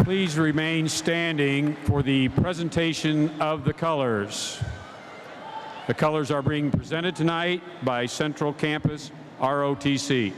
Please remain standing for the presentation of the colors. The colors are being presented tonight by Central Campus ROTC.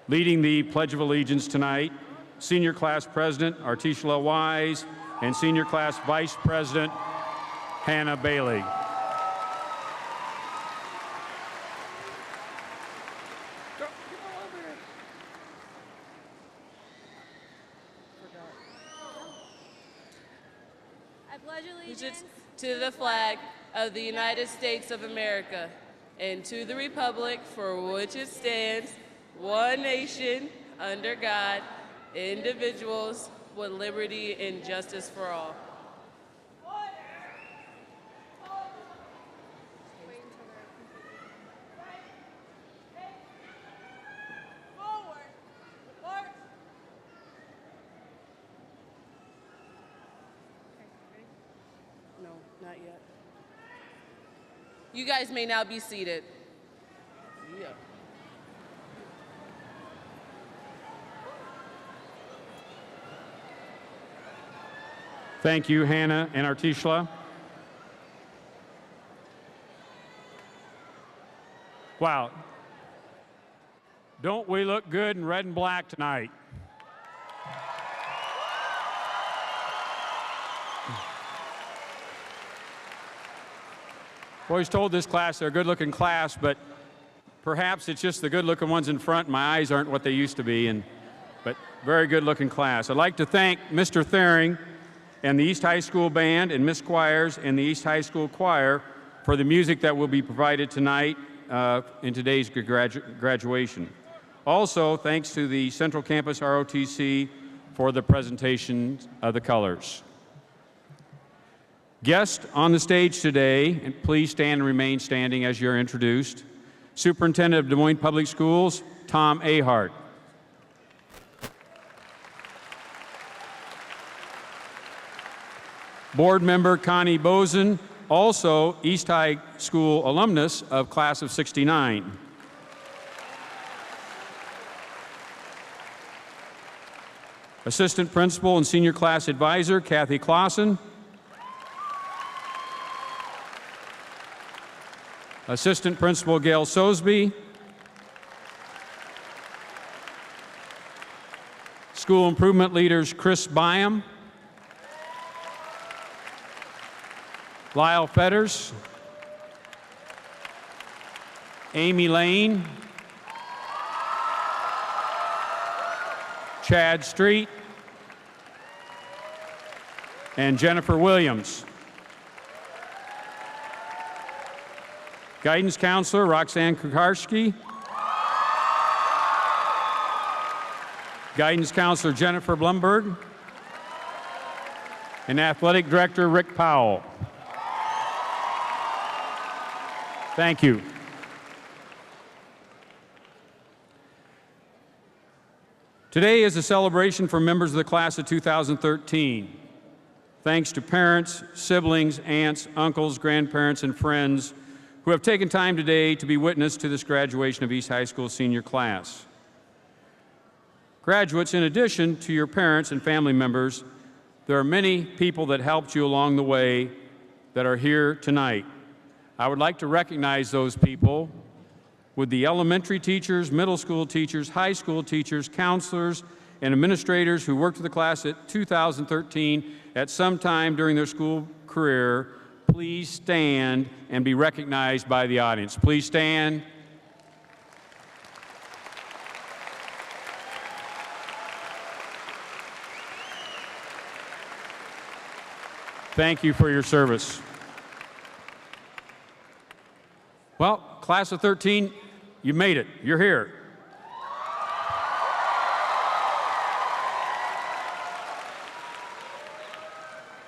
Leading the Pledge of Allegiance tonight, Senior Class President Artishla Wise and Senior Class Vice President Hannah Bailey. I pledge allegiance to the flag of the United States of America and to the republic for which it stands, one nation, under God, individuals with liberty and justice for all. No, not yet. You guys may now be seated. Yeah. Thank you, Hannah and Artishla. Wow. Don't we look good in red and black tonight? I've always told this class they're a good-looking class, but perhaps it's just the good-looking ones in front. My eyes aren't what they used to be, but very good-looking class. I'd like to thank Mr. Thering and the East High School Band and Miss Choirs and the East High School Choir for the music that will be provided tonight in today's graduation. Also, thanks to the Central Campus ROTC for the presentation of the colors. Guest on the stage today, and please stand and remain standing as you're introduced, Superintendent of Des Moines Public Schools, Tom Ahart. Board member Connie Bozen, also East High School alumnus of class of '69. Assistant Principal and Senior Class Advisor Kathy Clausen. Assistant Principal Gail Sosby. School Improvement Leaders Chris Byam. Lyle Fetters, Amy Lane, Chad Street, and Jennifer Williams. Guidance Counselor Roxanne Kukarski, Guidance Counselor Jennifer Blumberg, and Athletic Director Rick Powell. Thank you. Today is a celebration for members of the class of 2013. Thanks to parents, siblings, aunts, uncles, grandparents, and friends who have taken time today to be witness to this graduation of East High School senior class. Graduates, in addition to your parents and family members, there are many people that helped you along the way that are here tonight. I would like to recognize those people with the elementary teachers, middle school teachers, high school teachers, counselors, and administrators who worked with the class at 2013 at some time during their school career. Please stand and be recognized by the audience. Please stand. Thank you for your service. Well, class of 13, you made it. You're here.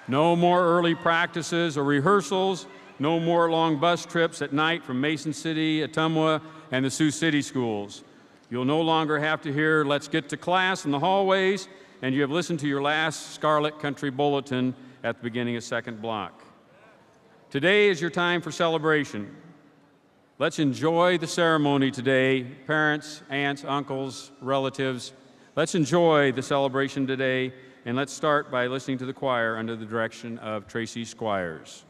No more early practices or rehearsals. No more long bus trips at night from Mason City, Ottumwa, and the Sioux City schools. You'll no longer have to hear "let's get to class" in the hallways, and you have listened to your last Scarlet Country Bulletin at the beginning of second block. Today is your time for celebration. Let's enjoy the ceremony today. Parents, aunts, uncles, relatives, let's enjoy the celebration today, and let's start by listening to the choir under the direction of Tracy Squires.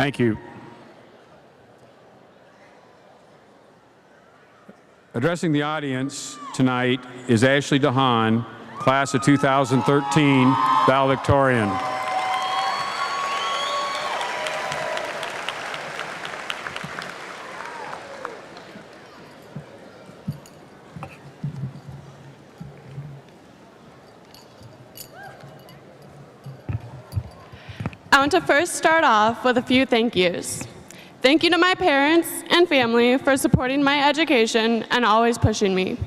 Thank you. Addressing the audience tonight is Ashley DeHaan, class of 2013, valedictorian. I want to first start off with a few thank yous. Thank you to my parents and family for supporting my education and always pushing me.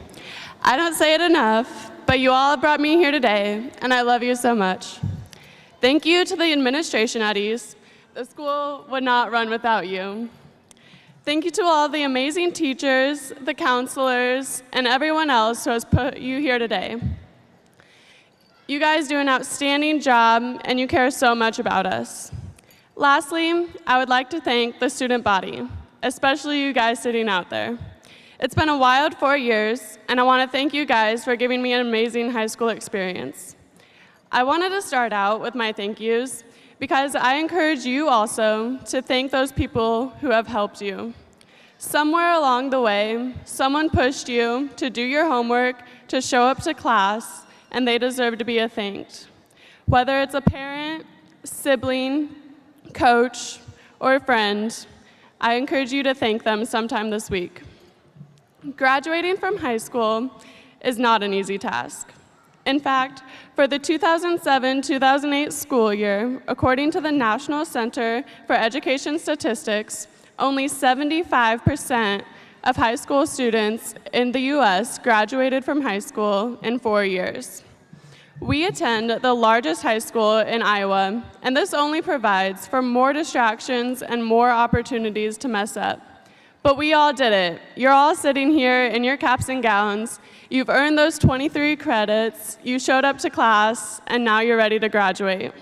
I don't say it enough, but you all have brought me here today, and I love you so much. Thank you to the administration at East. The school would not run without you. Thank you to all the amazing teachers, the counselors, and everyone else who has put you here today. You guys do an outstanding job, and you care so much about us. Lastly, I would like to thank the student body, especially you guys sitting out there. It's been a wild 4 years, and I want to thank you guys for giving me an amazing high school experience. I wanted to start out with my thank yous because I encourage you also to thank those people who have helped you. Somewhere along the way, someone pushed you to do your homework, to show up to class, and they deserve to be thanked. Whether it's a parent, sibling, coach, or a friend, I encourage you to thank them sometime this week. Graduating from high school is not an easy task. In fact, for the 2007-2008 school year, according to the National Center for Education Statistics, only 75% of high school students in the U.S. graduated from high school in 4 years. We attend the largest high school in Iowa, and this only provides for more distractions and more opportunities to mess up. But we all did it. You're all sitting here in your caps and gowns. You've earned those 23 credits, you showed up to class, and now you're ready to graduate.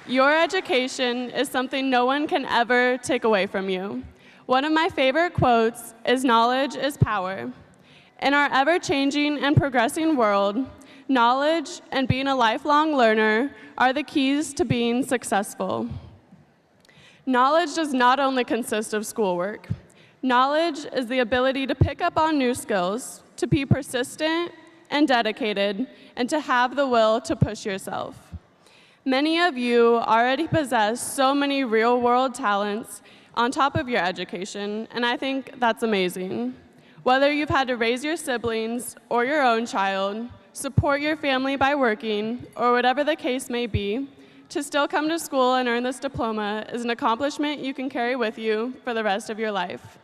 Your education is something no one can ever take away from you. One of my favorite quotes is, "Knowledge is power." In our ever-changing and progressing world, knowledge and being a lifelong learner are the keys to being successful. Knowledge does not only consist of schoolwork. Knowledge is the ability to pick up on new skills, to be persistent and dedicated, and to have the will to push yourself. Many of you already possess so many real-world talents on top of your education, and I think that's amazing. Whether you've had to raise your siblings or your own child, support your family by working, or whatever the case may be, to still come to school and earn this diploma is an accomplishment you can carry with you for the rest of your life.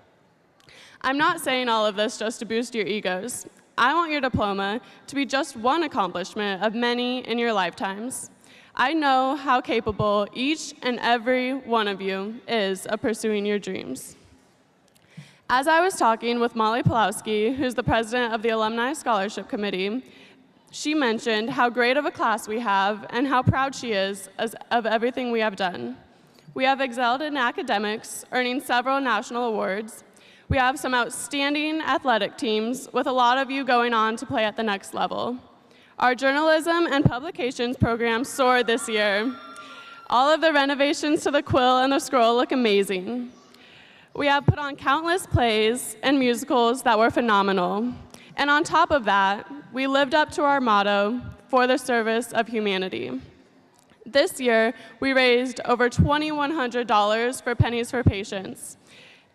I'm not saying all of this just to boost your egos. I want your diploma to be just one accomplishment of many in your lifetimes. I know how capable each and every one of you is of pursuing your dreams. As I was talking with Molly Pulowski, who's the president of the Alumni Scholarship Committee, she mentioned how great of a class we have and how proud she is of everything we have done. We have excelled in academics, earning several national awards. We have some outstanding athletic teams, with a lot of you going on to play at the next level. Our journalism and publications program soared this year. All of the renovations to the quill and the scroll look amazing. We have put on countless plays and musicals that were phenomenal. And on top of that, we lived up to our motto, "For the service of humanity." This year, we raised over $2,100 for Pennies for Patients.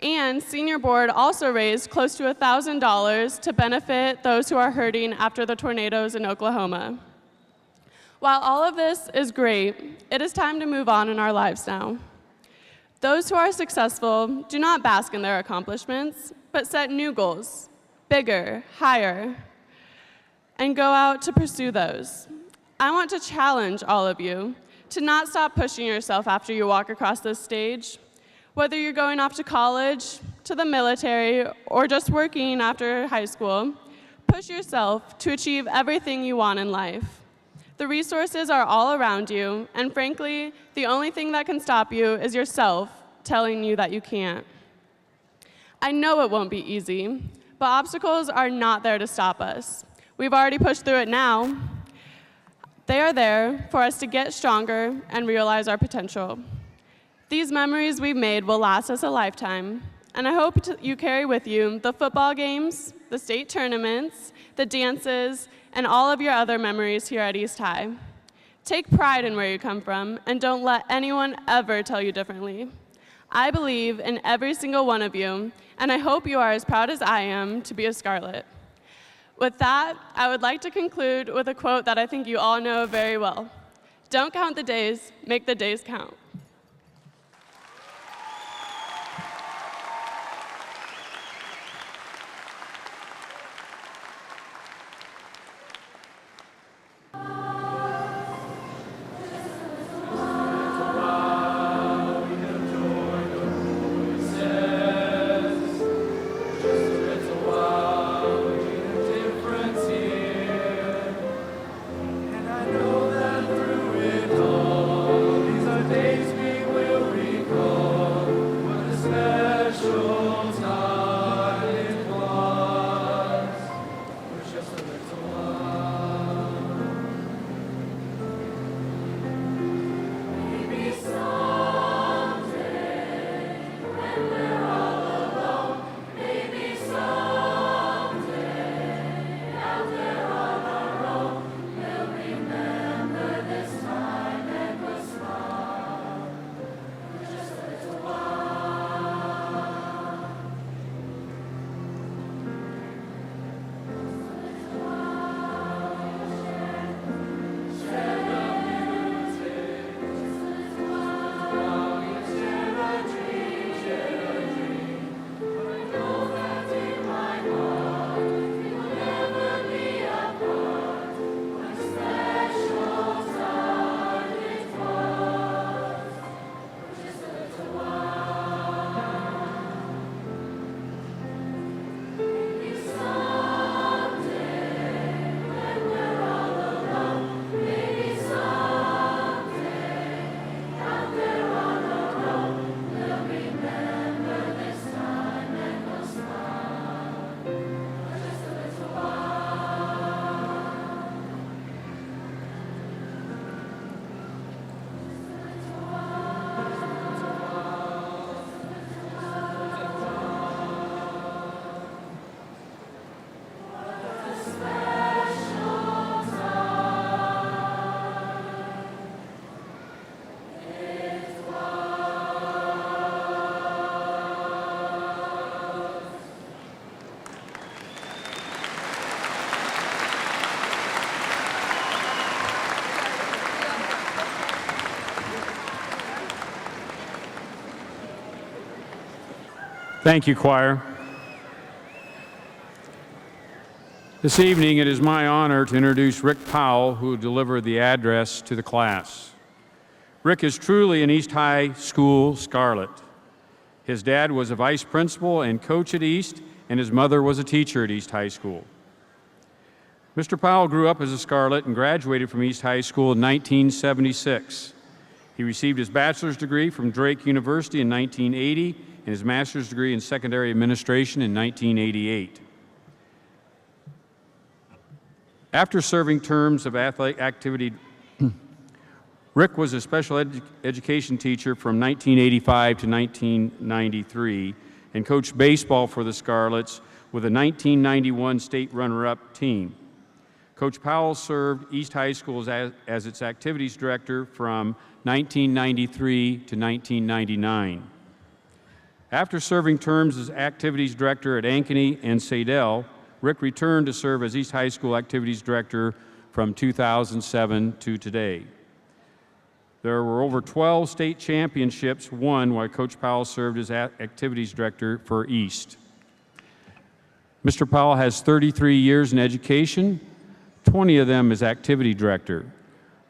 And Senior Board also raised close to $1,000 to benefit those who are hurting after the tornadoes in Oklahoma. While all of this is great, it is time to move on in our lives now. Those who are successful do not bask in their accomplishments, but set new goals, bigger, higher, and go out to pursue those. I want to challenge all of you to not stop pushing yourself after you walk across this stage. Whether you're going off to college, to the military, or just working after high school, push yourself to achieve everything you want in life. The resources are all around you, and frankly, the only thing that can stop you is yourself telling you that you can't. I know it won't be easy, but obstacles are not there to stop us. We've already pushed through it now. They are there for us to get stronger and realize our potential. These memories we've made will last us a lifetime, and I hope you carry with you the football games, the state tournaments, the dances, and all of your other memories here at East High. Take pride in where you come from, and don't let anyone ever tell you differently. I believe in every single one of you, and I hope you are as proud as I am to be a Scarlet. With that, I would like to conclude with a quote that I think you all know very well. Don't count the days, make the days count. Thank you, choir. This evening, it is my honor to introduce Rick Powell, who will deliver the address to the class. Rick is truly an East High School Scarlet. His dad was a vice principal and coach at East, and his mother was a teacher at East High School. Mr. Powell grew up as a Scarlet and graduated from East High School in 1976. He received his bachelor's degree from Drake University in 1980 and his master's degree in secondary administration in 1988. After serving terms of athletic activity, Rick was a special education teacher from 1985 to 1993 and coached baseball for the Scarlets with a 1991 state runner-up team. Coach Powell served East High School as its activities director from 1993 to 1999. After serving terms as activities director at Ankeny and Sadell, Rick returned to serve as East High School activities director from 2007 to today. There were over 12 state championships won while Coach Powell served as activities director for East. Mr. Powell has 33 years in education, 20 of them as activity director.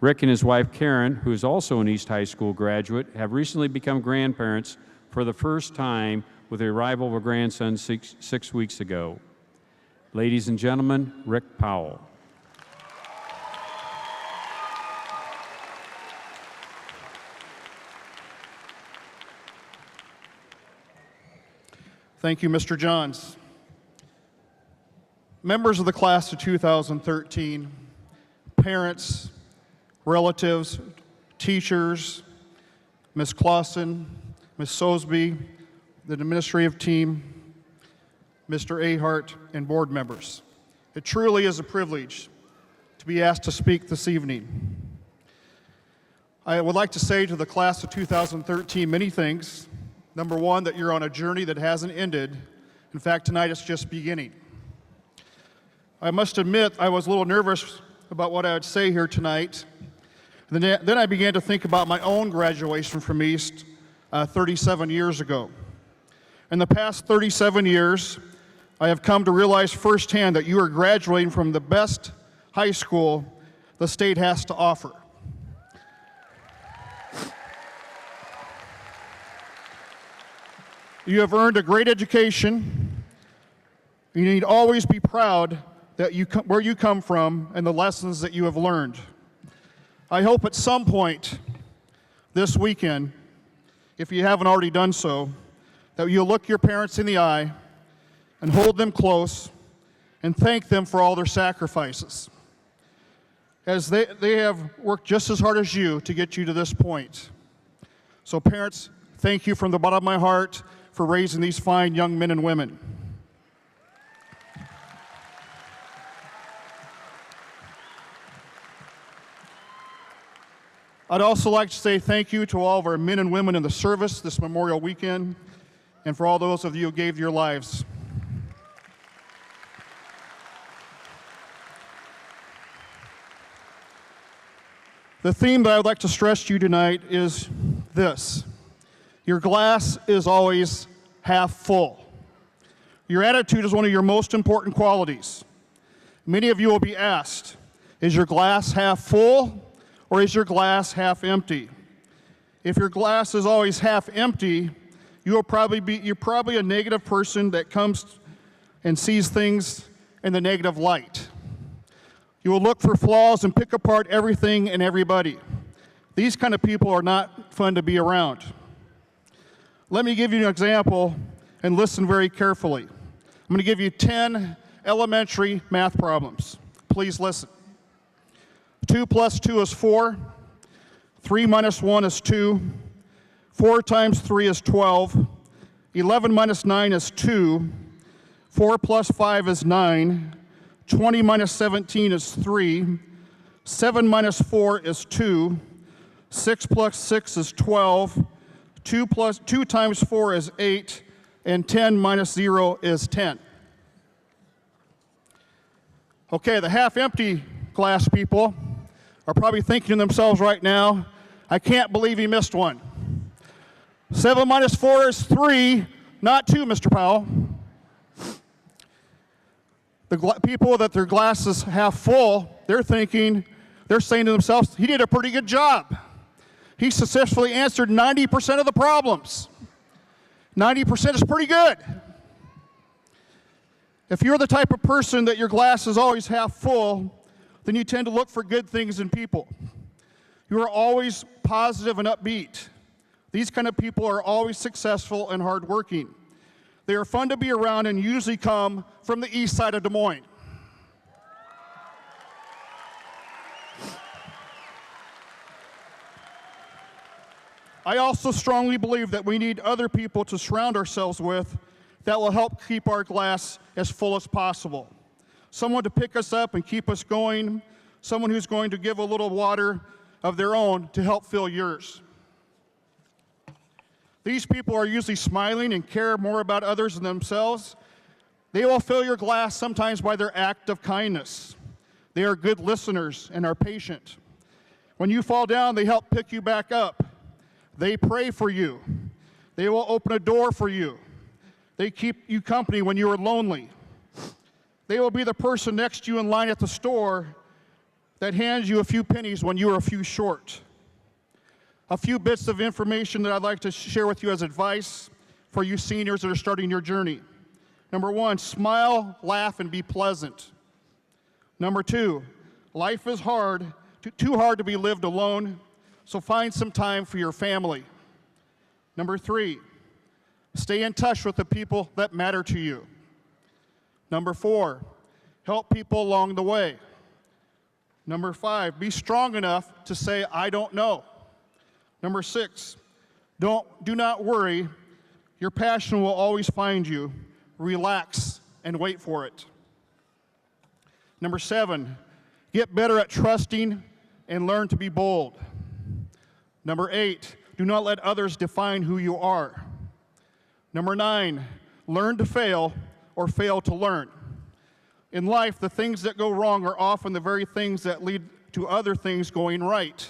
Rick and his wife Karen, who is also an East High School graduate, have recently become grandparents for the first time with the arrival of a grandson six weeks ago. Ladies and gentlemen, Rick Powell. Thank you, Mr. Johns. Members of the class of 2013, parents, relatives, teachers, Ms. Clausen, Ms. Sosby, the administrative team, Mr. Ahart, and board members. It truly is a privilege to be asked to speak this evening. I would like to say to the class of 2013 many things. Number one, that you're on a journey that hasn't ended. In fact, tonight it's just beginning. I must admit I was a little nervous about what I would say here tonight. Then I began to think about my own graduation from East 37 years ago. In the past 37 years, I have come to realize firsthand that you are graduating from the best high school the state has to offer. You have earned a great education. You need always be proud that where you come from and the lessons that you have learned. I hope at some point this weekend, if you haven't already done so, that you'll look your parents in the eye and hold them close and thank them for all their sacrifices, as they have worked just as hard as you to get you to this point. So parents, thank you from the bottom of my heart for raising these fine young men and women. I'd also like to say thank you to all of our men and women in the service this Memorial Weekend, and for all those of you who gave your lives. The theme that I would like to stress to you tonight is this: your glass is always half full. Your attitude is one of your most important qualities. Many of you will be asked, is your glass half full or is your glass half empty? If your glass is always half empty, you're probably a negative person that comes and sees things in the negative light. You will look for flaws and pick apart everything and everybody. These kind of people are not fun to be around. Let me give you an example and listen very carefully. I'm going to give you 10 elementary math problems. Please listen. 2 plus 2 is 4. 3 minus 1 is 2. 4 times 3 is 12. 11 minus 9 is 2. 4 plus 5 is 9. 20 minus 17 is 3. 7 minus 4 is 2. 6 plus 6 is 12. 2 times 4 is 8. And 10 minus 0 is 10. Okay, the half-empty glass people are probably thinking to themselves right now, I can't believe he missed one. 7 minus 4 is 3, not 2, Mr. Powell. The people that their glass is half full, they're saying to themselves, he did a pretty good job. He successfully answered 90% of the problems. 90% is pretty good. If you're the type of person that your glass is always half full, then you tend to look for good things in people. You are always positive and upbeat. These kind of people are always successful and hardworking. They are fun to be around and usually come from the east side of Des Moines. I also strongly believe that we need other people to surround ourselves with that will help keep our glass as full as possible. Someone to pick us up and keep us going, someone who's going to give a little water of their own to help fill yours. These people are usually smiling and care more about others than themselves. They will fill your glass sometimes by their act of kindness. They are good listeners and are patient. When you fall down, they help pick you back up. They pray for you. They will open a door for you. They keep you company when you are lonely. They will be the person next to you in line at the store that hands you a few pennies when you are a few short. A few bits of information that I'd like to share with you as advice for you seniors that are starting your journey. Number 1, smile, laugh, and be pleasant. Number 2, life is hard, too hard to be lived alone, so find some time for your family. Number 3, stay in touch with the people that matter to you. Number 4, Help people along the way. Number 5, be strong enough to say, I don't know. Number 6, do not worry. Your passion will always find you. Relax and wait for it. Number 7, get better at trusting and learn to be bold. Number 8, do not let others define who you are. Number 9, learn to fail or fail to learn. In life, the things that go wrong are often the very things that lead to other things going right.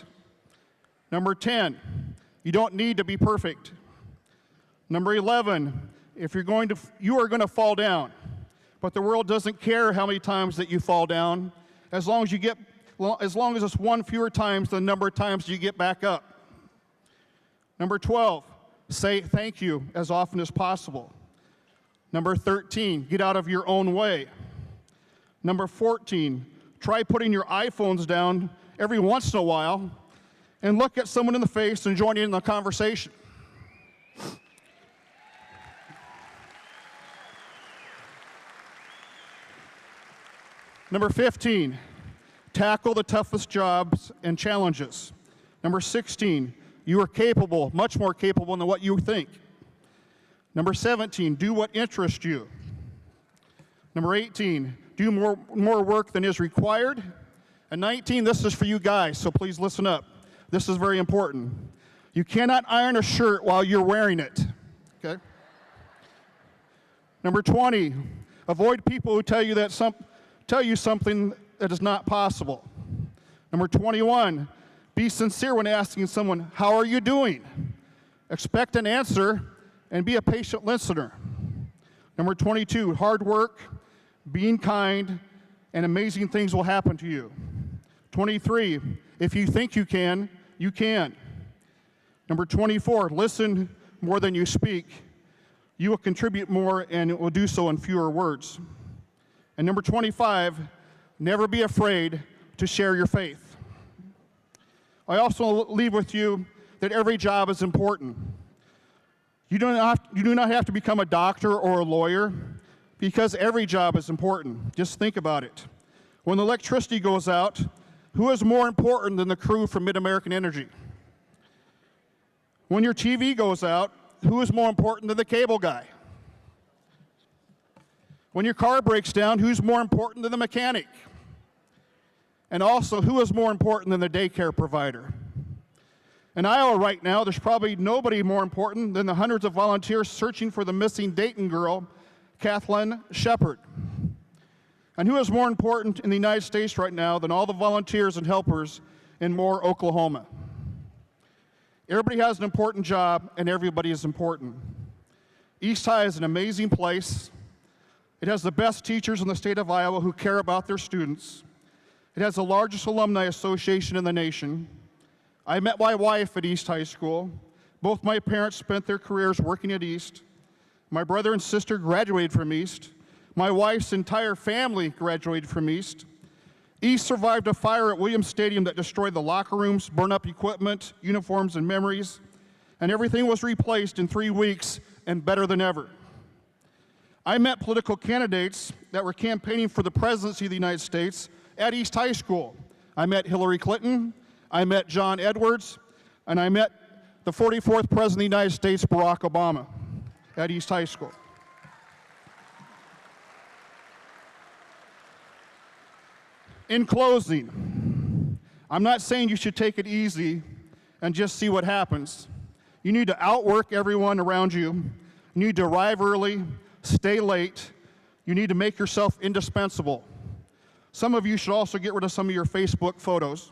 Number 10, you don't need to be perfect. Number 11, you are going to fall down, but the world doesn't care how many times that you fall down, as long as it's one fewer times than the number of times you get back up. Number 12, say thank you as often as possible. Number 13, get out of your own way. Number 14, try putting your iPhones down every once in a while and look at someone in the face and join in the conversation. Number 15, tackle the toughest jobs and challenges. Number 16, you are capable, much more capable than what you think. Number 17, do what interests you. Number 18, do more work than is required. And 19, this is for you guys, so please listen up. This is very important. You cannot iron a shirt while you're wearing it, okay? Number 20, avoid people who tell you something that is not possible. Number 21, be sincere when asking someone, how are you doing? Expect an answer and be a patient listener. Number 22, hard work, being kind, and amazing things will happen to you. 23, if you think you can, you can. Number 24, listen more than you speak. You will contribute more and it will do so in fewer words. And number 25, never be afraid to share your faith. I also leave with you that every job is important. You do not have to become a doctor or a lawyer because every job is important. Just think about it. When the electricity goes out, who is more important than the crew from Mid-American Energy? When your TV goes out, who is more important than the cable guy? When your car breaks down, who's more important than the mechanic? And also, who is more important than the daycare provider? In Iowa right now, there's probably nobody more important than the hundreds of volunteers searching for the missing Dayton girl, Kathleen Shepard. And who is more important in the United States right now than all the volunteers and helpers in Moore, Oklahoma? Everybody has an important job, and everybody is important. East High is an amazing place. It has the best teachers in the state of Iowa who care about their students. It has the largest alumni association in the nation. I met my wife at East High School. Both my parents spent their careers working at East. My brother and sister graduated from East. My wife's entire family graduated from East. East survived a fire at Williams Stadium that destroyed the locker rooms, burned up equipment, uniforms, and memories, and everything was replaced in 3 weeks and better than ever. I met political candidates that were campaigning for the presidency of the United States at East High School. I met Hillary Clinton, I met John Edwards, and I met the 44th President of the United States, Barack Obama, at East High School. In closing, I'm not saying you should take it easy and just see what happens. You need to outwork everyone around you. You need to arrive early, stay late. You need to make yourself indispensable. Some of you should also get rid of some of your Facebook photos.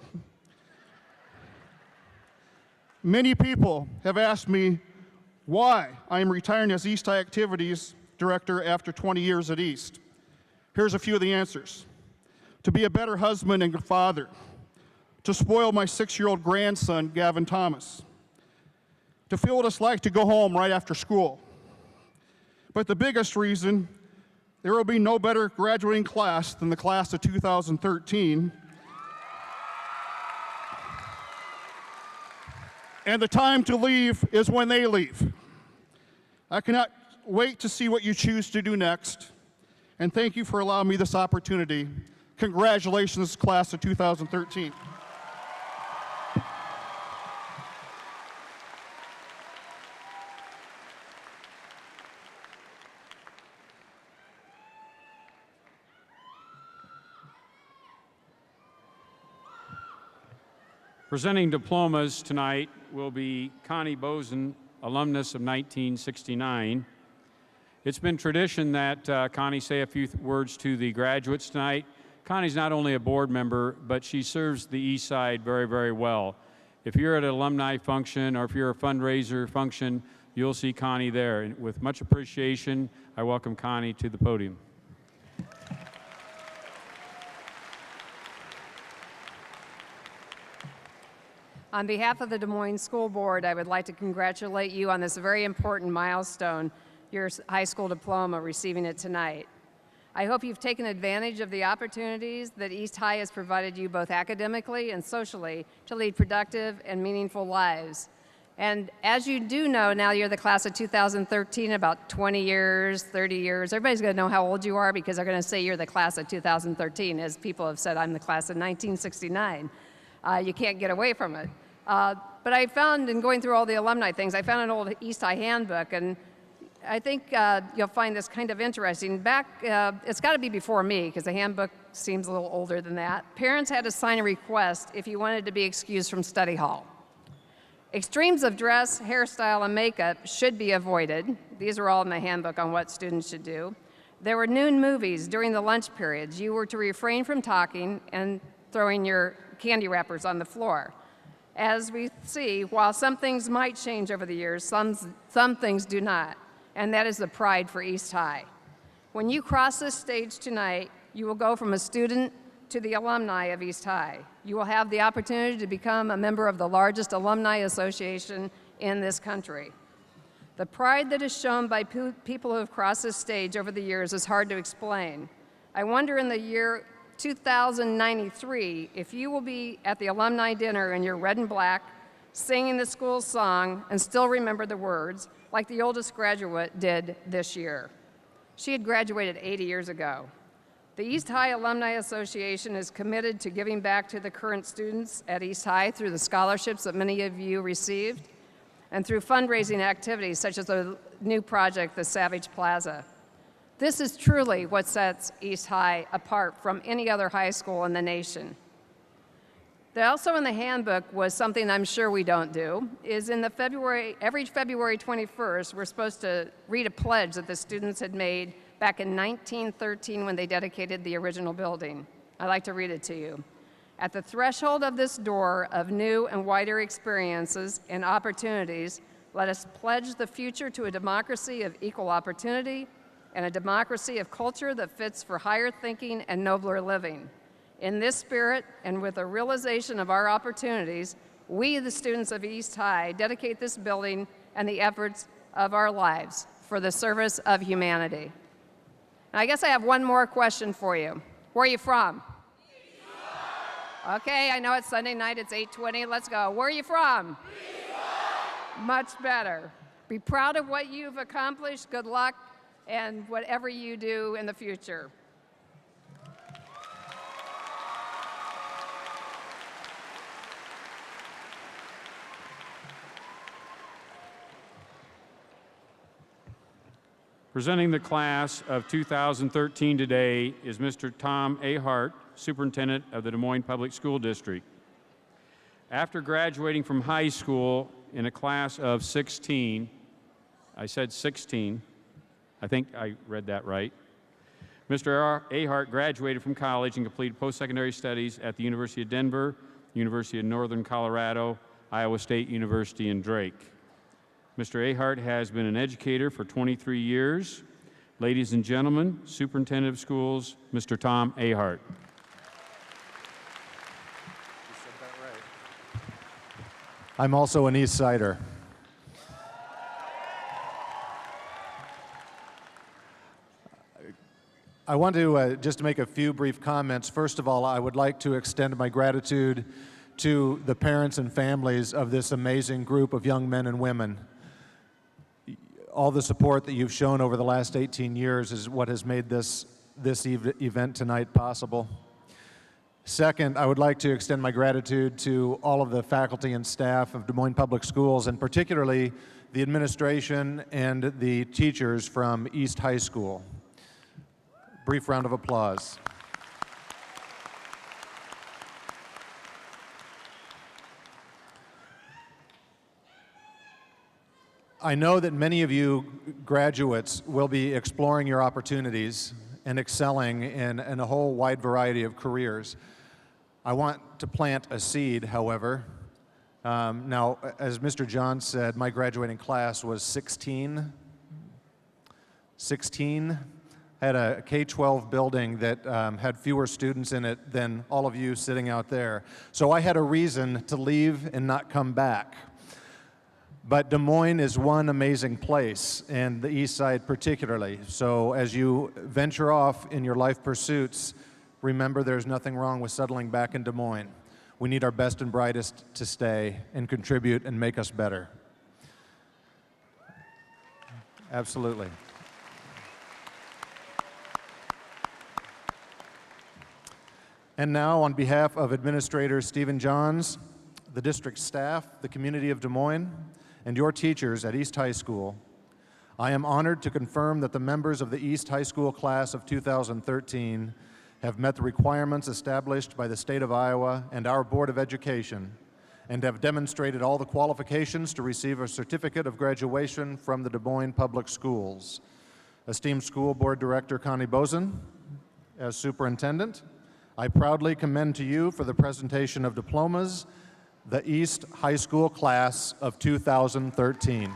Many people have asked me why I am retiring as East High Activities Director after 20 years at East. Here's a few of the answers. To be a better husband and father. To spoil my 6-year-old grandson, Gavin Thomas. To feel what it's like to go home right after school. But the biggest reason, there will be no better graduating class than the class of 2013. And the time to leave is when they leave. I cannot wait to see what you choose to do next. and thank you for allowing me this opportunity. Congratulations, class of 2013. Presenting diplomas tonight will be Connie Bozen, alumnus of 1969. It's been tradition that Connie say a few words to the graduates tonight. Connie's not only a board member, but she serves the East Side very, very well. If you're at an alumni function or if you're a fundraiser function, you'll see Connie there. And with much appreciation, I welcome Connie to the podium. On behalf of the Des Moines School Board, I would like to congratulate you on this very important milestone, your high school diploma, receiving it tonight. I hope you've taken advantage of the opportunities that East High has provided you both academically and socially to lead productive and meaningful lives. And as you do know, now you're the class of 2013, about 20 years, 30 years. Everybody's going to know how old you are because they're going to say you're the class of 2013, as people have said I'm the class of 1969. You can't get away from it. But I found, in going through all the alumni things, I found an old East High handbook, and I think you'll find this kind of interesting. Back, it's got to be before me, because the handbook seems a little older than that. Parents had to sign a request if you wanted to be excused from study hall. Extremes of dress, hairstyle, and makeup should be avoided. These are all in the handbook on what students should do. There were noon movies during the lunch periods. You were to refrain from talking and throwing your candy wrappers on the floor. As we see, while some things might change over the years, some things do not, and that is the pride for East High. When you cross this stage tonight, you will go from a student to the alumni of East High. You will have the opportunity to become a member of the largest alumni association in this country. The pride that is shown by people who have crossed this stage over the years is hard to explain. I wonder in the year 2093 if you will be at the alumni dinner in your red and black, singing the school song and still remember the words, like the oldest graduate did this year. She had graduated 80 years ago. The East High Alumni Association is committed to giving back to the current students at East High through the scholarships that many of you received and through fundraising activities such as the new project, the Savage Plaza. This is truly what sets East High apart from any other high school in the nation. Also in the handbook was something I'm sure we don't do, is in every February 21st, we're supposed to read a pledge that the students had made back in 1913 when they dedicated the original building. I'd like to read it to you. At the threshold of this door of new and wider experiences and opportunities, let us pledge the future to a democracy of equal opportunity and a democracy of culture that fits for higher thinking and nobler living. In this spirit, and with a realization of our opportunities, we, the students of East High, dedicate this building and the efforts of our lives for the service of humanity. And I guess I have one more question for you. Where are you from? Okay, I know it's Sunday night, it's 8:20, let's go. Where are you from? Much better. Be proud of what you've accomplished, good luck, and whatever you do in the future. Presenting the class of 2013 today is Mr. Tom A. Hart, Superintendent of the Des Moines Public School District. After graduating from high school in a class of 16, I said 16, I think I read that right, Mr. A. Hart graduated from college and completed post-secondary studies at the University of Denver, University of Northern Colorado, Iowa State University, and Drake. Mr. A. Hart has been an educator for 23 years. Ladies and gentlemen, Superintendent of Schools, Mr. Tom A. Hart. You said that right. I'm also an East Sider. I want to just make a few brief comments. First of all, I would like to extend my gratitude to the parents and families of this amazing group of young men and women. All the support that you've shown over the last 18 years is what has made this this event tonight possible. Second, I would like to extend my gratitude to all of the faculty and staff of Des Moines Public Schools, and particularly the administration and the teachers from East High School. Brief round of applause. I know that many of you graduates will be exploring your opportunities and excelling in a whole wide variety of careers. I want to plant a seed, however. Now, as Mr. John said, my graduating class was 16. I had a K-12 building that had fewer students in it than all of you sitting out there. So I had a reason to leave and not come back. But Des Moines is one amazing place, and the East Side particularly. So as you venture off in your life pursuits, remember there's nothing wrong with settling back in Des Moines. We need our best and brightest to stay and contribute and make us better. Absolutely. And now, on behalf of Administrator Stephen Johns, the district staff, the community of Des Moines, and your teachers at East High School, I am honored to confirm that the members of the East High School class of 2013 have met the requirements established by the state of Iowa and our Board of Education, and have demonstrated all the qualifications to receive a certificate of graduation from the Des Moines Public Schools. Esteemed School Board Director Connie Bozen, as Superintendent, I proudly commend to you for the presentation of diplomas the East High School class of 2013.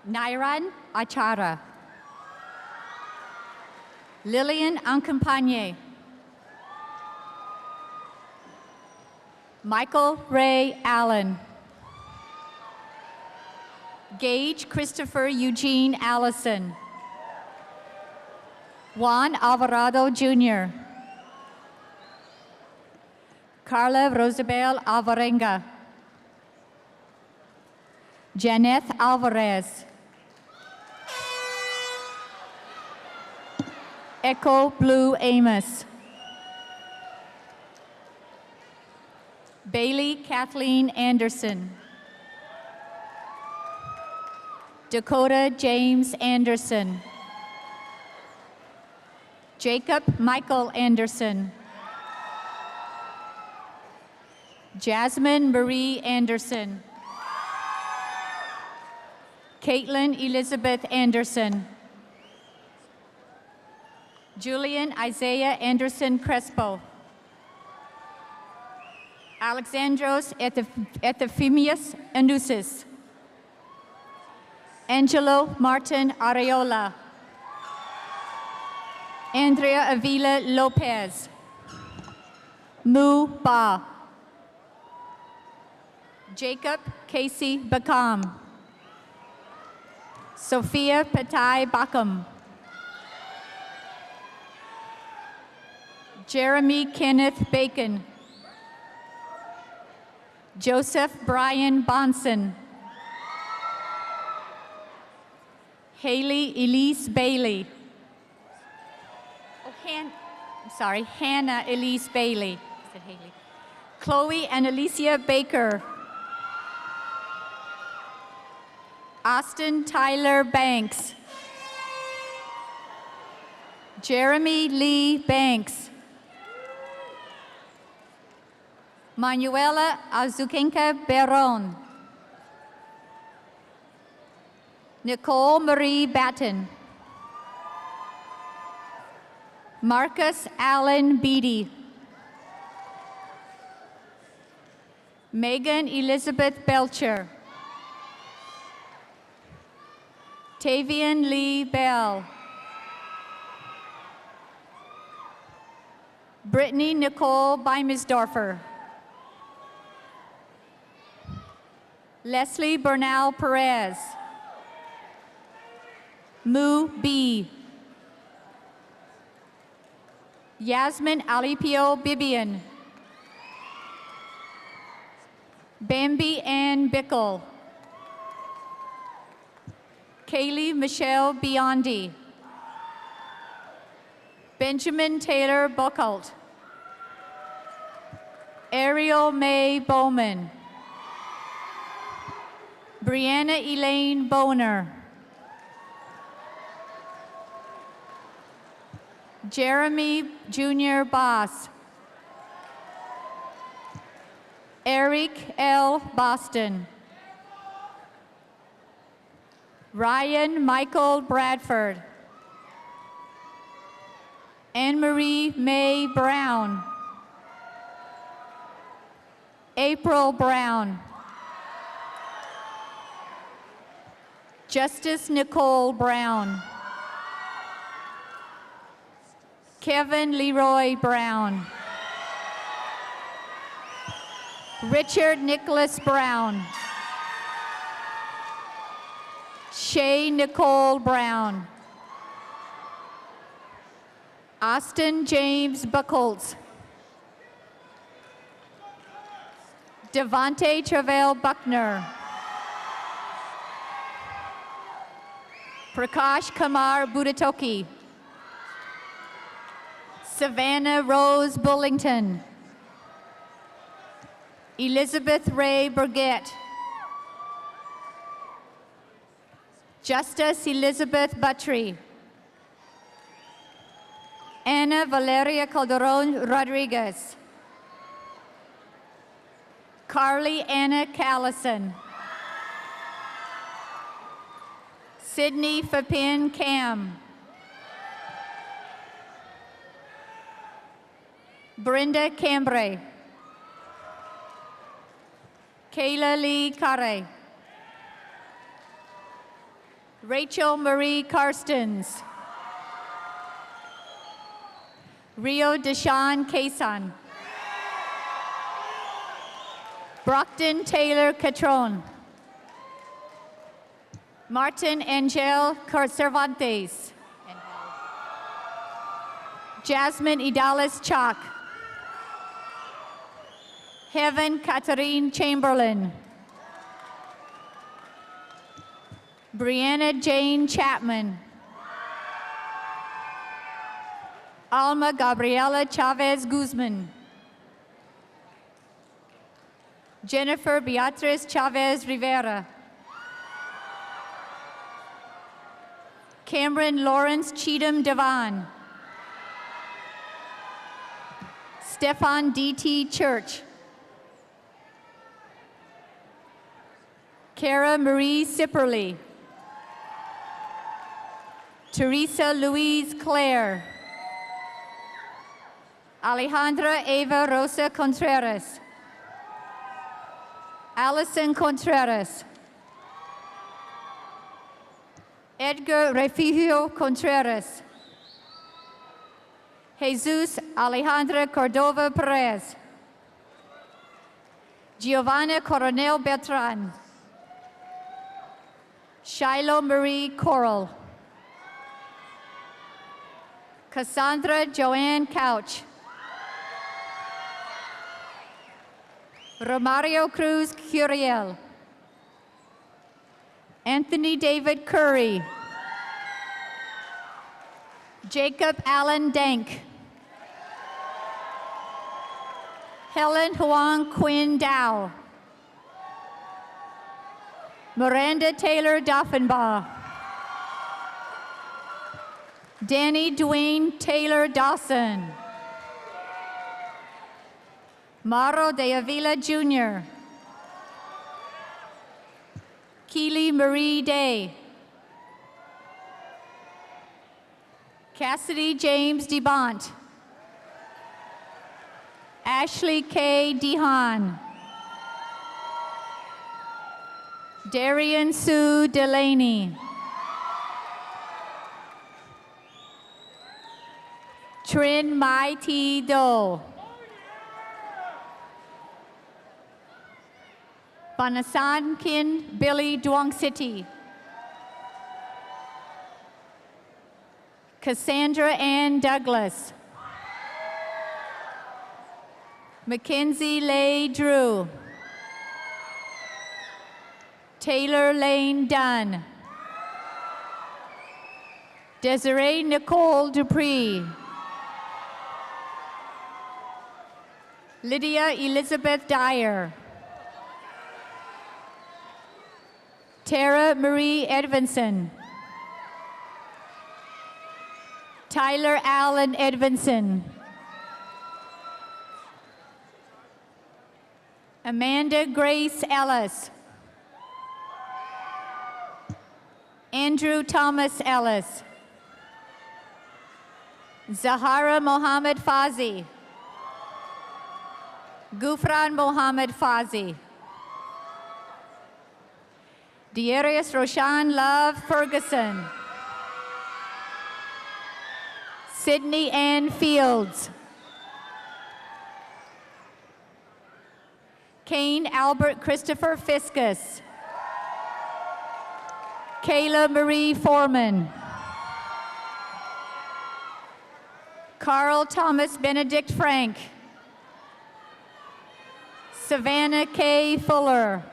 Nairan Achara, Lillian Ancampagne, Michael Ray Allen, Gage Christopher Eugene Allison, Juan Alvarado Jr., Carla Rosabel Alvarenga, Janeth Alvarez, Echo Blue Amos, Bailey Kathleen Anderson, Dakota James Anderson, Jacob Michael Anderson, Jasmine Marie Anderson, Caitlin Elizabeth Anderson, Julian Isaiah Anderson Crespo, Alexandros Epithemius Anusis, Angelo Martin Areola, Andrea Avila Lopez, Mu Ba, Jacob Casey Bacam, Sophia Patai Bacam, Jeremy Kenneth Bacon, Joseph Brian Bonson, Haley Elise Bailey, Hannah Elise Bailey, I said Haley, Chloe and Alicia Baker, Austin Tyler Banks, Jeremy Lee Banks, Manuela Azuquenca Beron, Nicole Marie Batten, Marcus Allen Beatty, Megan Elizabeth Belcher, Tavian Lee Bell, Brittany Nicole Beimersdorfer, Leslie Bernal Perez, Mu B, Yasmin Alipio Bibian, Bambi Ann Bickle. Kaylee Michelle Biondi. Benjamin Taylor Buckalt. Ariel May Bowman. Brianna Elaine Boner. Jeremy Jr. Boss. Eric L. Boston. Ryan Michael Bradford. Anne-Marie May Brown. April Brown. Justice Nicole Brown. Kevin Leroy Brown. Richard Nicholas Brown. Shay Nicole Brown. Austin James Buckholz. Devontae Travell Buckner. Prakash Kumar Budatoki. Savannah Rose Bullington. Elizabeth Ray Burgett. Justice Elizabeth Buttrey. Ana Valeria Calderon Rodriguez. Carly Anna Callison. Sydney Fapin Cam. Brenda Cambray. Kayla Lee Carre. Rachel Marie Karstens. Rio Deshawn Cason. Brockton Taylor Catron. Martin Angel Cervantes. Jasmine Idalis Chalk. Heaven Catherine Chamberlain. Brianna Jane Chapman. Alma Gabriela Chavez Guzman. Jennifer Beatriz Chavez Rivera. Cameron Lawrence Cheatham Devon. Stefan D.T. Church. Cara Marie Sipperly. Teresa Louise Claire. Alejandra Eva Rosa Contreras. Allison Contreras. Edgar Refugio Contreras. Jesus Alejandra Cordova Perez. Giovanna Coronel Beltran. Shiloh Marie Coral. Cassandra Joanne Couch. Romario Cruz Curiel. Anthony David Curry. Jacob Allen Dank. Helen Huang Quinn Dow. Miranda Taylor Doffenbaugh. Danny Dwayne Taylor Dawson. Maro de Avila Jr. Keely Marie Day. Cassidy James DeBont. Ashley K. Dehan. Darian Sue Delaney. Trin Mai T. Do. Banasan Kin Billy Duong City. Cassandra Ann Douglas. Mackenzie Leigh Drew. Taylor Lane Dunn. Desiree Nicole Dupree. Lydia Elizabeth Dyer. Tara Marie Edvinson. Tyler Allen Edvinson. Amanda Grace Ellis. Andrew Thomas Ellis. Zahara Mohammed Fazi. Gufran Mohammed Fazi. Darius Roshan Love Ferguson. Sydney Ann Fields. Kane Albert Christopher Fiscus. Kayla Marie Foreman. Carl Thomas Benedict Frank. Savannah K. Fuller.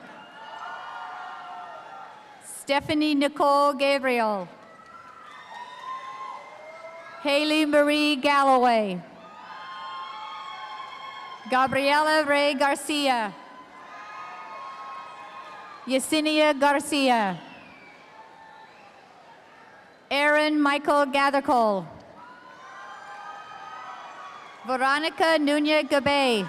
Stephanie Nicole Gabriel. Haley Marie Galloway. Gabriela Ray Garcia. Yesenia Garcia. Aaron Michael Gathercole. Veronica Nunez Gabay.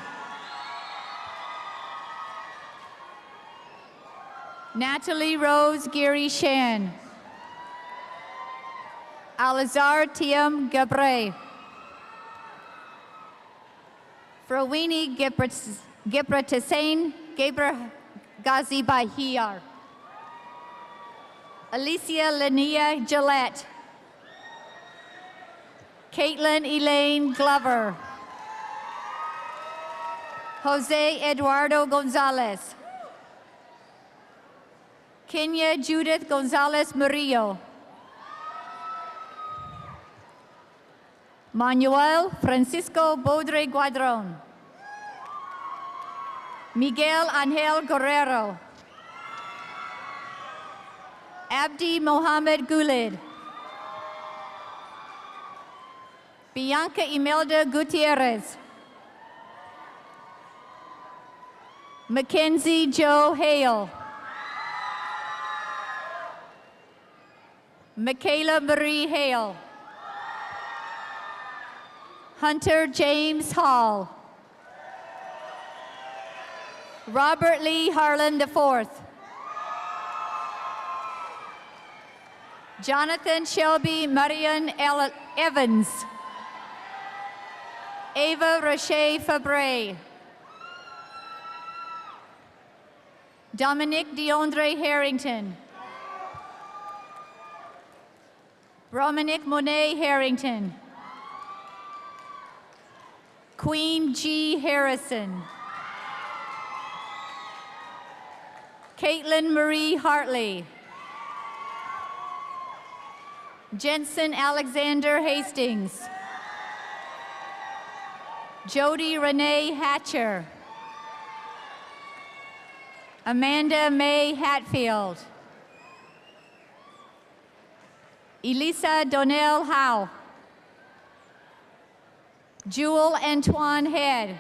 Natalie Rose Geary Shan. Alizar Tiam Gabre. Frowini Gibratesain Gabra Ghazi Bahiyar. Alicia Linnea Gillette. Caitlin Elaine Glover. Jose Eduardo Gonzalez. Kenya Judith Gonzalez Murillo. Manuel Francisco Baudre Guadron. Miguel Angel Guerrero. Abdi Mohammed Gulid. Bianca Imelda Gutierrez. Mackenzie Joe Hale. Michaela Marie Hale. Hunter James Hall. Robert Lee Harlan IV. Jonathan Shelby Marion Evans. Ava Roche Fabre. Dominic DeAndre Harrington. Romanic Monet Harrington. Queen G. Harrison. Caitlin Marie Hartley. Jensen Alexander Hastings. Jody Renee Hatcher. Amanda May Hatfield. Elisa Donnell Howe. Jewel Antoine Head.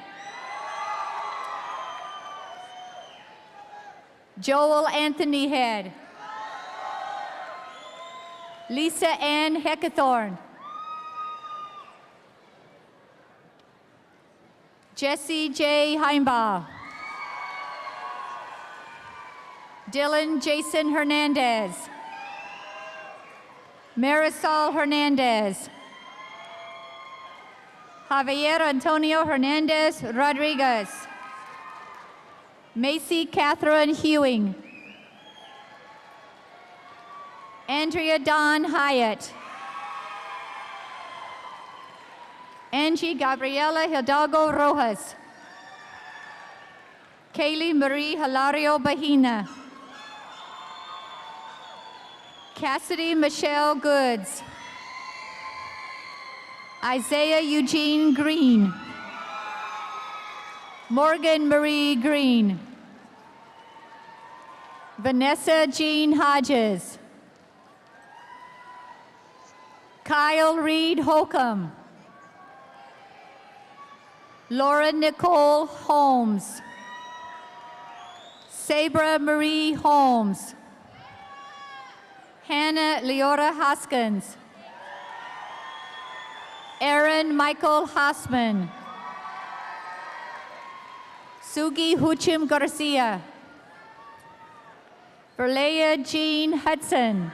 Joel Anthony Head. Lisa Ann Heckathorn. Jesse J. Heimbaugh. Dylan Jason Hernandez. Marisol Hernandez. Javier Antonio Hernandez Rodriguez. Macy Catherine Hewing. Andrea Dawn Hyatt. Angie Gabriela Hidalgo Rojas. Kaylee Marie Hilario Bahina. Cassidy Michelle Goods. Isaiah Eugene Green. Morgan Marie Green. Vanessa Jean Hodges. Kyle Reed Holcomb. Laura Nicole Holmes. Sabra Marie Holmes. Hannah Leora Hoskins. Aaron Michael Hassman. Sugi Huchim Garcia. Verleia Jean Hudson.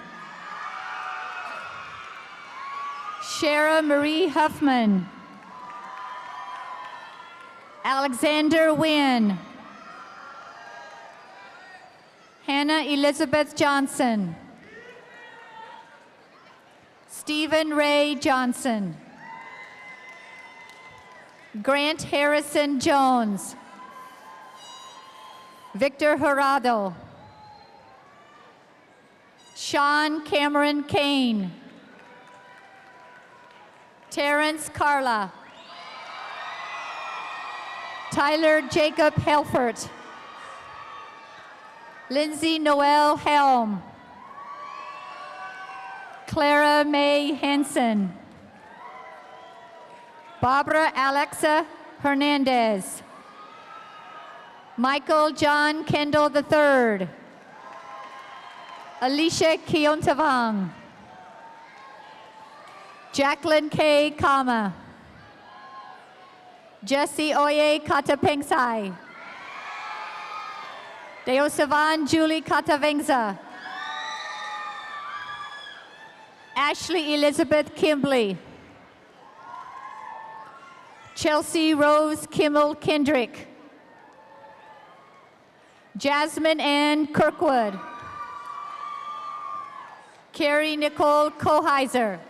Shara Marie Huffman. Alexander Wynn. Hannah Elizabeth Johnson. Stephen Ray Johnson. Grant Harrison Jones. Victor Jurado. Sean Cameron Kane. Terrence Carla. Tyler Jacob Helfert. Lindsay Noel Helm. Clara May Henson. Barbara Alexa Hernandez. Michael John Kendall III. Alicia Kiontavang. Jacqueline K. Kama. Jesse Oye Katapengsai. Deosavan Julie Katavengza. Ashley Elizabeth Kimbley. Chelsea Rose Kimmel Kendrick. Jasmine Ann Kirkwood. Carrie Nicole Koheiser.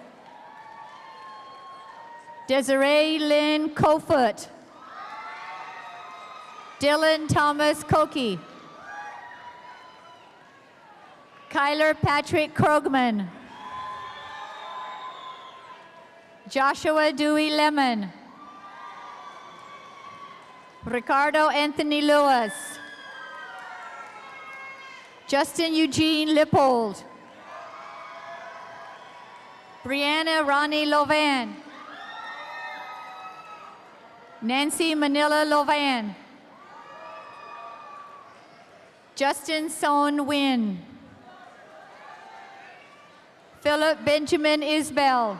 Desiree Lynn Kofoot. Dylan Thomas Koki. Kyler Patrick Krogman. Joshua Dewey Lemon. Ricardo Anthony Lewis. Justin Eugene Lippold. Brianna Ronnie Lovan. Nancy Manila Lovan. Justin Son Wynn. Philip Benjamin Isbell.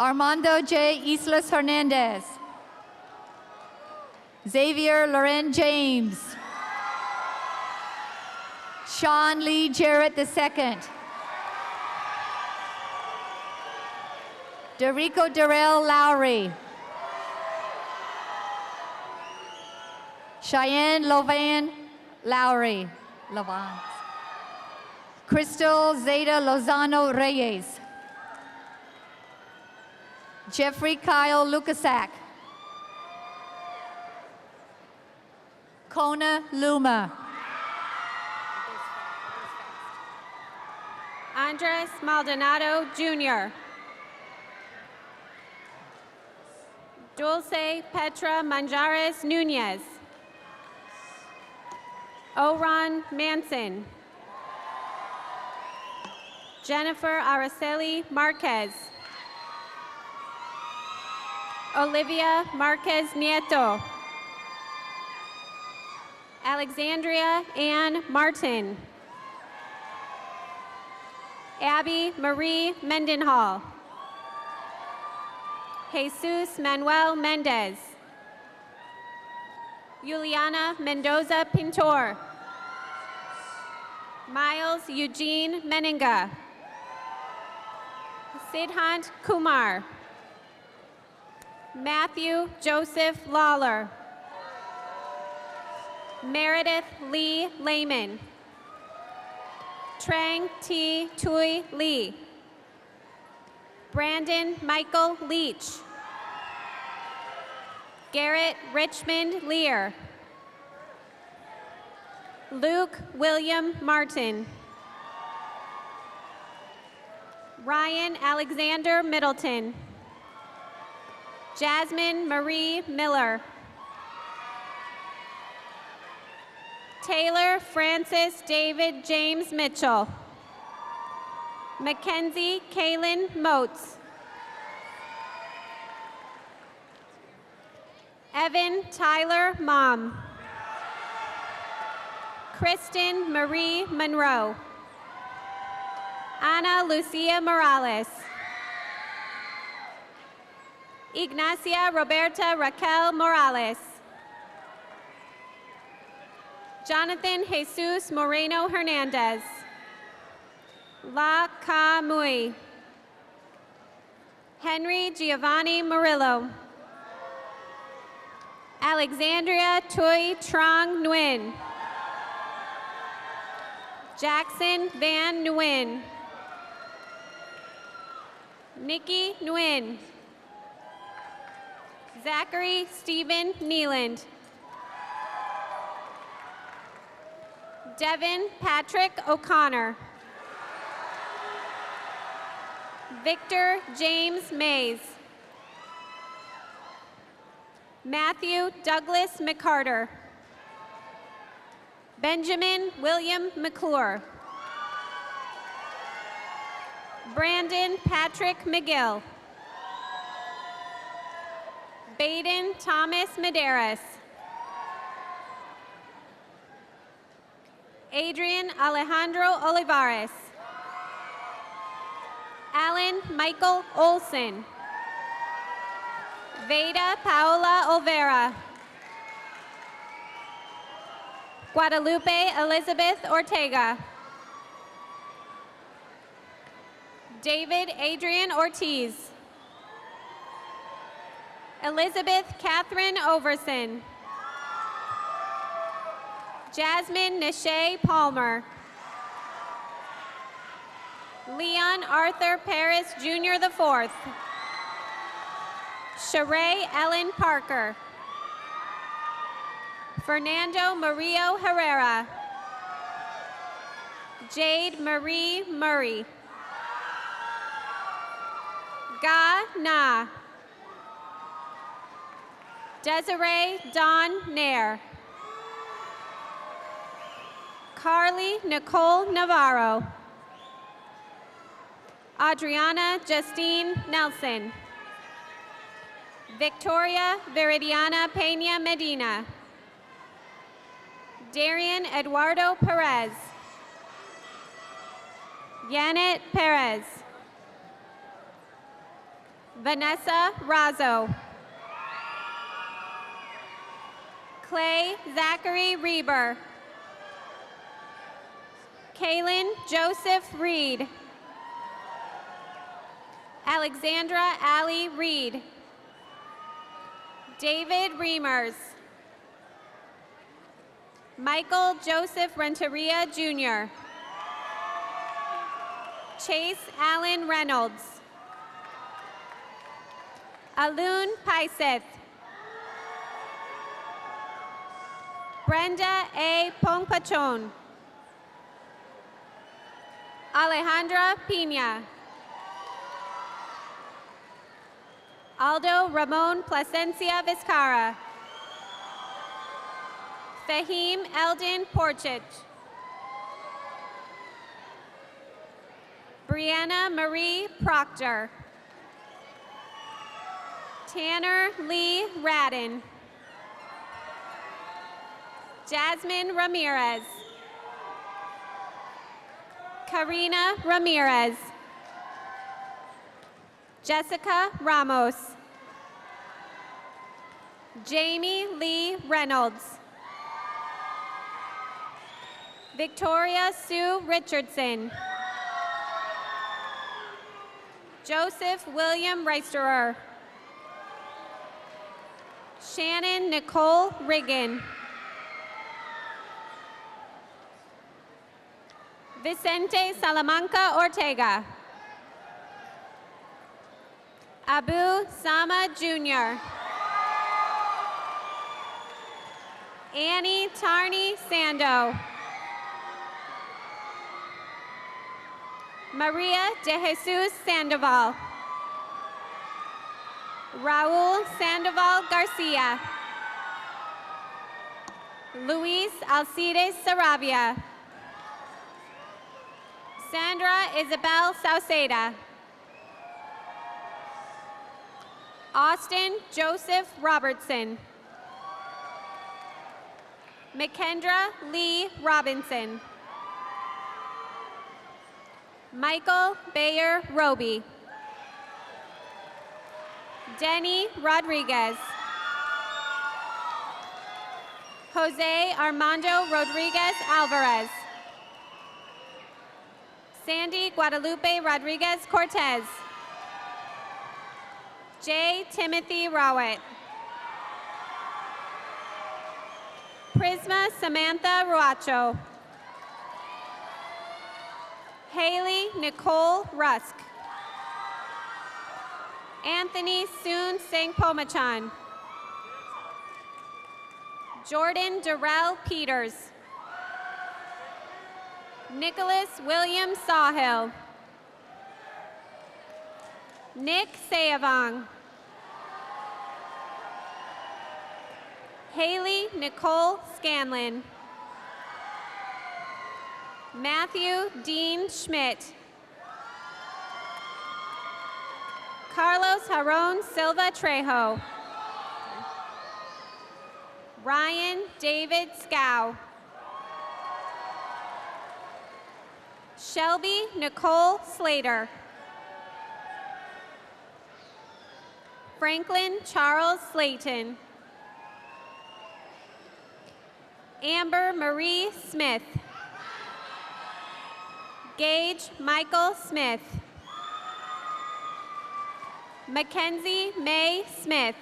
Armando J. Islas Hernandez. Xavier Loren James. Sean Lee Jarrett II. Derico Darrell Lowry. Cheyenne Lovan Lowry. Lovan. Crystal Zeta Lozano Reyes. Jeffrey Kyle Lukasak. Kona Luma. Andres Maldonado Jr. Dulce Petra Manjares Nunez. Oron Manson. Jennifer Araceli Marquez. Olivia Marquez Nieto. Alexandria Ann Martin. Abby Marie Mendenhall. Jesus Manuel Mendez. Juliana Mendoza Pintor. Miles Eugene Meninga. Sidhant Kumar. Matthew Joseph Lawler. Meredith Lee Lehman. Trang T. Tui Lee. Brandon Michael Leach. Garrett Richmond Lear. Luke William Martin. Ryan Alexander Middleton. Jasmine Marie Miller. Taylor Francis David James Mitchell. Mackenzie Kaylin Moats. Evan Tyler Mom. Kristen Marie Monroe. Ana Lucia Morales. Ignacia Roberta Raquel Morales. Jonathan Jesus Moreno Hernandez. La Kamui. Henry Giovanni Murillo. Alexandria Tui Trong Nguyen. Jackson Van Nguyen. Nikki Nguyen. Zachary Stephen Neeland. Devin Patrick O'Connor. Victor James Mays. Matthew Douglas McCarter. Benjamin William McClure. Brandon Patrick McGill. Baden Thomas Medeiros. Adrian Alejandro Olivares. Alan Michael Olson. Veda Paola Olvera. Guadalupe Elizabeth Ortega. David Adrian Ortiz. Elizabeth Catherine Overson. Jasmine Nishay Palmer. Leon Arthur Paris Jr. IV. Sheree Ellen Parker. Fernando Murillo Herrera. Jade Marie Murray. Ga Na. Desiree Dawn Nair. Carly Nicole Navarro. Adriana Justine Nelson. Victoria Viridiana Peña Medina. Darian Eduardo Perez. Yanet Perez. Vanessa Razzo. Clay Zachary Reber. Kaylin Joseph Reed. Alexandra Ali Reed. David Reimers. Michael Joseph Renteria Jr. Chase Allen Reynolds. Alun Paiseth. Brenda A. Pongpachon. Alejandra Pina. Aldo Ramon Plasencia Vizcarra. Fahim Eldon Porchich. Brianna Marie Proctor. Tanner Lee Radin. Jasmine Ramirez. Karina Ramirez. Jessica Ramos. Jamie Lee Reynolds. Victoria Sue Richardson. Joseph William Reisterer. Shannon Nicole Riggin. Vicente Salamanca Ortega. Abu Sama Jr. Annie Tarney Sando. Maria de Jesus Sandoval. Raul Sandoval Garcia. Luis Alcides Saravia. Sandra Isabel Sauceda. Austin Joseph Robertson. McKendra Lee Robinson. Michael Bayer Roby. Denny Rodriguez. Jose Armando Rodriguez Alvarez. Sandy Guadalupe Rodriguez Cortez. J. Timothy Rowett. Prisma Samantha Ruacho. Haley Nicole Rusk. Anthony Soon Sangpomachan. Jordan Darrell Peters. Nicholas William Sawhill. Nick Sayavong. Haley Nicole Scanlon. Matthew Dean Schmidt. Carlos Jaron Silva Trejo. Ryan David Scow. Shelby Nicole Slater. Franklin Charles Slayton. Amber Marie Smith. Gage Michael Smith. Mackenzie May Smith.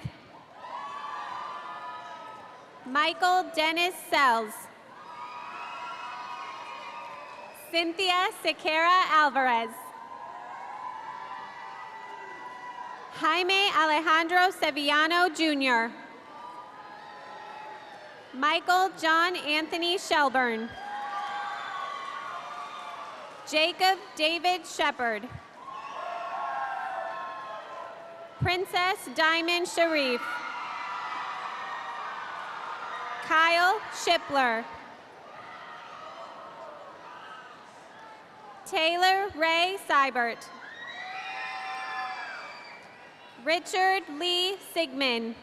Michael Dennis Sells. Cynthia Sequeira Alvarez. Jaime Alejandro Sevillano Jr. Michael John Anthony Shelburne. Jacob David Shepard. Princess Diamond Sharif. Kyle Shipler. Taylor Ray Seibert. Richard Lee Sigmund.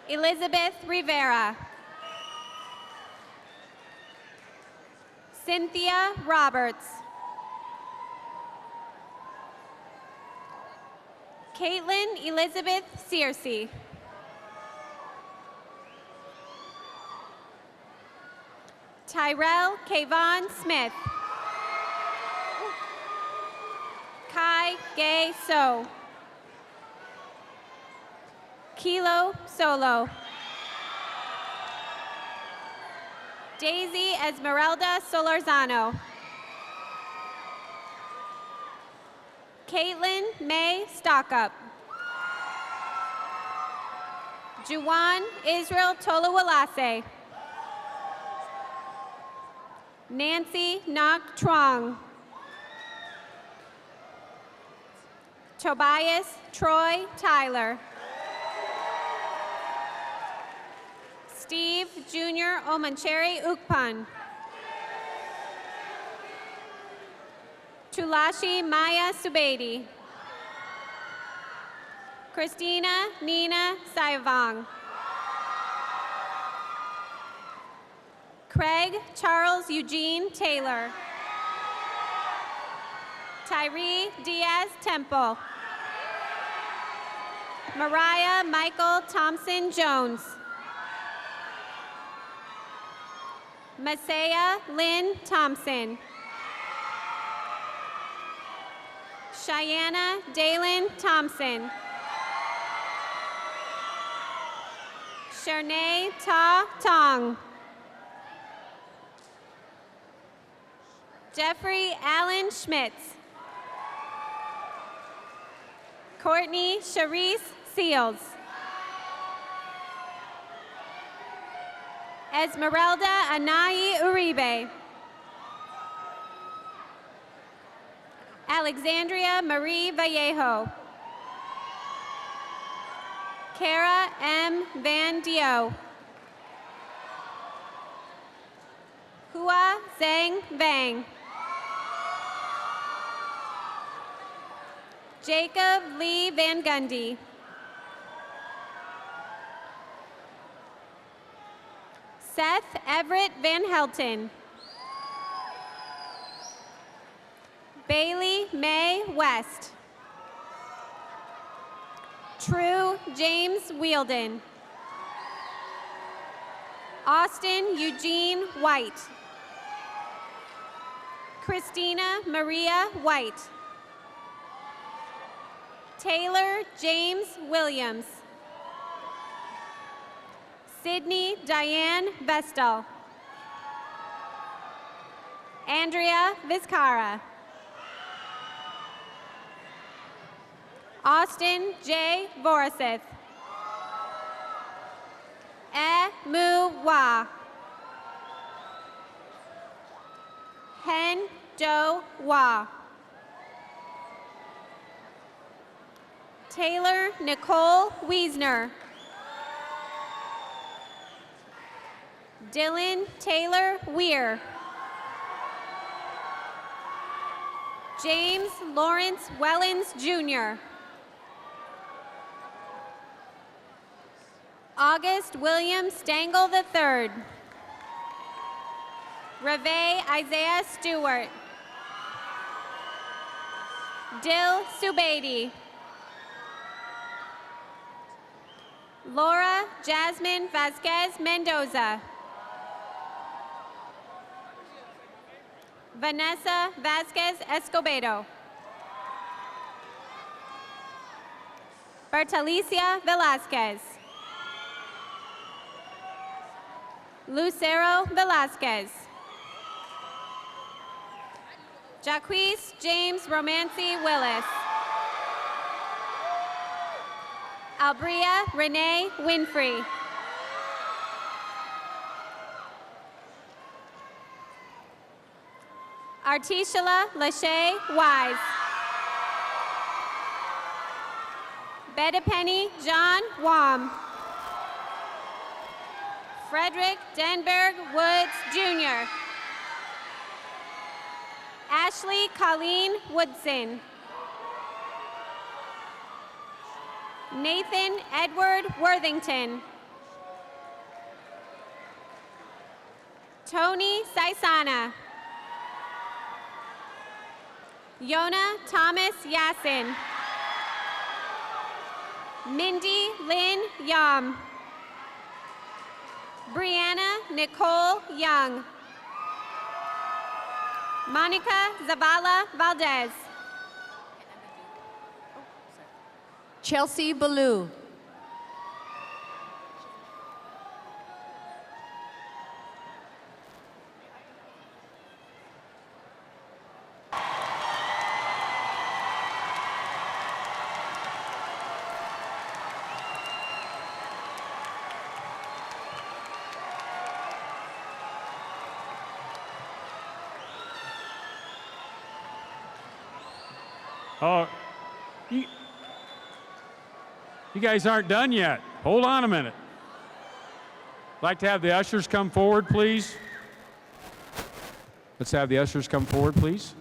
Elizabeth Rivera. Cynthia Roberts. Caitlin Elizabeth Searcy. Tyrell Kayvon Smith. Kai Gay So. Kilo Solo. Daisy Esmeralda Solorzano. Caitlin May Stockup. Juwan Israel Tolawalase. Nancy Nok Trong. Tobias Troy Tyler. Steve Jr. Omancheri Ukpan. Tulashi Maya Subedi. Christina Nina Saivong. Craig Charles Eugene Taylor. Tyree Diaz Temple. Mariah Michael Thompson Jones. Masaya Lynn Thompson. Cheyenne Dalen Thompson. Shernay Ta Tong. Jeffrey Allen Schmitz. Courtney Charisse Seals. Esmeralda Anayi Uribe. Alexandria Marie Vallejo. Kara M. Van Dio. Hua Zhang Vang. Jacob Lee Van Gundy. Seth Everett Van Helton. Bailey May West. True James Wielden. Austin Eugene White. Christina Maria White. Taylor James Williams. Sydney Diane Vestal. Andrea Vizcara. Austin J. Vorasith. Mu Wa. Hen Do Wa. Taylor Nicole Wiesner. Dylan Taylor Weir. James Lawrence Wellens Jr. August William Stengel III. Reve Isaiah Stewart. Dil Subaidi. Laura Jasmine Vasquez Mendoza. Vanessa Vasquez Escobedo. Bertalicia Velasquez. Lucero Velasquez. Jaquez James Romancy Willis. Albria Renee Winfrey. Artishala Lachey Wise. Bedepenny John Wam. Frederick Denberg Woods Jr. Ashley Colleen Woodson. Nathan Edward Worthington. Tony Saisana. Yona Thomas Yassin. Mindy Lynn Yam. Brianna Nicole Young. Monica Zavala Valdez. Chelsea Ballou. Oh, you guys aren't done yet. Hold on a minute. I'd like to have the ushers come forward, please. Let's have the ushers come forward, please.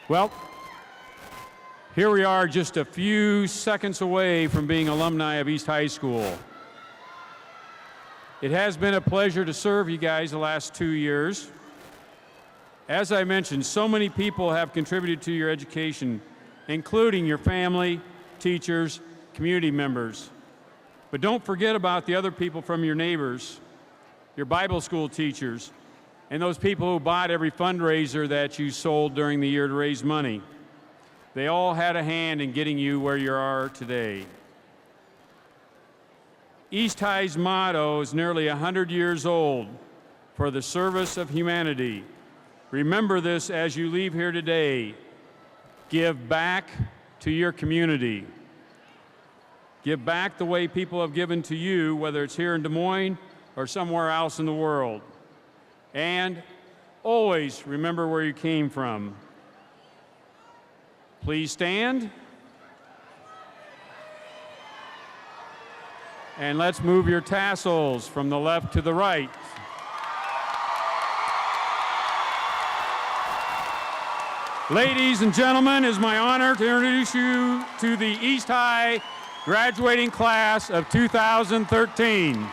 Well, here we are just a few seconds away from being alumni of East High School. It has been a pleasure to serve you guys the last 2 years. As I mentioned, so many people have contributed to your education, including your family, teachers, community members. But don't forget about the other people from your neighbors, your Bible school teachers, and those people who bought every fundraiser that you sold during the year to raise money. They all had a hand in getting you where you are today. East High's motto is nearly 100 years old: for the service of humanity. Remember this as you leave here today. Give back to your community. Give back the way people have given to you, whether it's here in Des Moines or somewhere else in the world. And always remember where you came from. Please stand. And let's move your tassels from the left to the right. Ladies and gentlemen, it is my honor to introduce you to the East High graduating class of 2013.